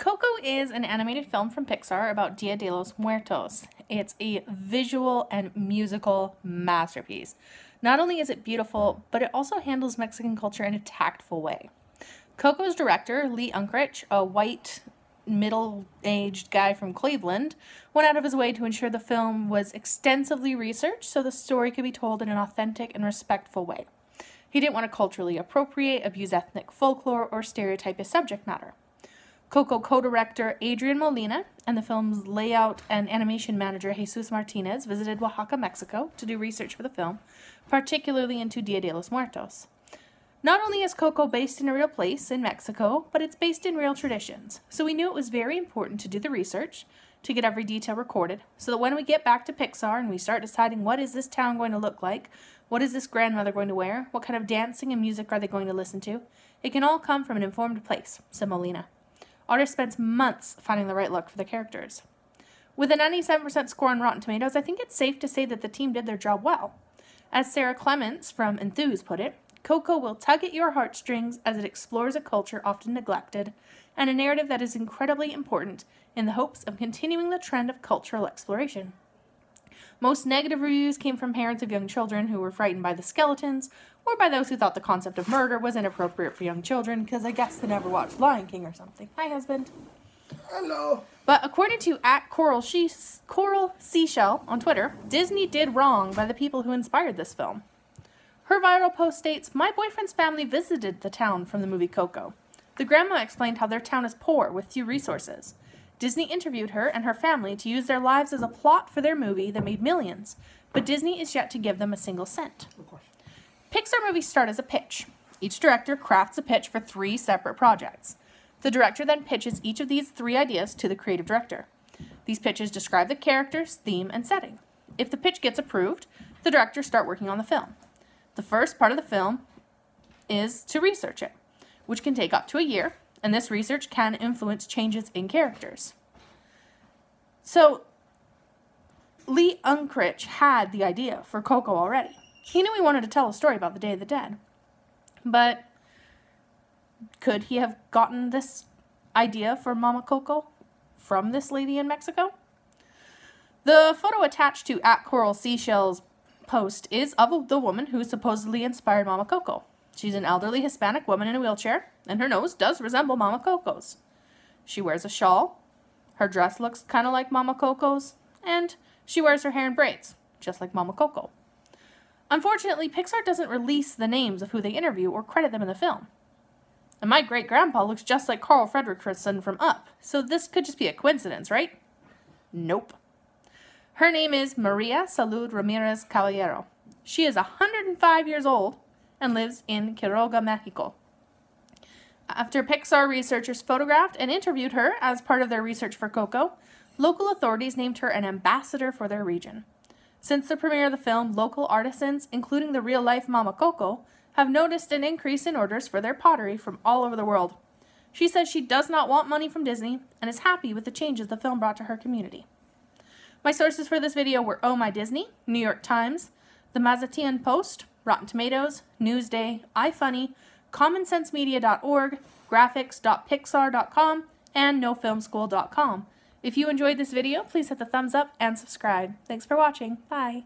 Coco is an animated film from Pixar about Dia de los Muertos. It's a visual and musical masterpiece. Not only is it beautiful, but it also handles Mexican culture in a tactful way. Coco's director, Lee Unkrich, a white, middle-aged guy from Cleveland, went out of his way to ensure the film was extensively researched so the story could be told in an authentic and respectful way. He didn't want to culturally appropriate, abuse ethnic folklore, or stereotype a subject matter. Coco co-director Adrian Molina and the film's layout and animation manager Jesus Martinez visited Oaxaca, Mexico to do research for the film, particularly into Dia de los Muertos. Not only is Coco based in a real place in Mexico, but it's based in real traditions. So we knew it was very important to do the research, to get every detail recorded, so that when we get back to Pixar and we start deciding what is this town going to look like, what is this grandmother going to wear, what kind of dancing and music are they going to listen to, it can all come from an informed place, said Molina. Artists spent months finding the right look for the characters. With a 97% score on Rotten Tomatoes, I think it's safe to say that the team did their job well. As Sarah Clements from Enthuse put it, Coco will tug at your heartstrings as it explores a culture often neglected and a narrative that is incredibly important in the hopes of continuing the trend of cultural exploration. Most negative reviews came from parents of young children who were frightened by the skeletons, or by those who thought the concept of murder was inappropriate for young children, because I guess they never watched Lion King or something. Hi, husband. Hello. But according to @Coral Seashell on Twitter, Disney did wrong by the people who inspired this film. Her viral post states, "My boyfriend's family visited the town from the movie Coco. The grandma explained how their town is poor with few resources. Disney interviewed her and her family to use their lives as a plot for their movie that made millions, but Disney is yet to give them a single cent." Pixar movies start as a pitch. Each director crafts a pitch for 3 separate projects. The director then pitches each of these 3 ideas to the creative director. These pitches describe the characters, theme, and setting. If the pitch gets approved, the directors start working on the film. The first part of the film is to research it, which can take up to a year, and this research can influence changes in characters. So, Lee Unkrich had the idea for Coco already. He knew he wanted to tell a story about the Day of the Dead. But could he have gotten this idea for Mama Coco from this lady in Mexico? The photo attached to @Coral Seashell's post is of the woman who supposedly inspired Mama Coco. She's an elderly Hispanic woman in a wheelchair, and her nose does resemble Mama Coco's. She wears a shawl, her dress looks kind of like Mama Coco's, and she wears her hair in braids, just like Mama Coco. Unfortunately, Pixar doesn't release the names of who they interview or credit them in the film. And my great-grandpa looks just like Carl Fredrickson from Up, so this could just be a coincidence, right? Nope. Her name is Maria Salud Ramirez Caballero. She is 105 years old and lives in Quiroga, Mexico. After Pixar researchers photographed and interviewed her as part of their research for Coco, local authorities named her an ambassador for their region. Since the premiere of the film, local artisans, including the real-life Mama Coco, have noticed an increase in orders for their pottery from all over the world. She says she does not want money from Disney and is happy with the changes the film brought to her community. My sources for this video were Oh My Disney, New York Times, The Mazatian Post, Rotten Tomatoes, Newsday, iFunny, commonsensemedia.org, graphics.pixar.com, and nofilmschool.com. If you enjoyed this video, please hit the thumbs up and subscribe. Thanks for watching. Bye.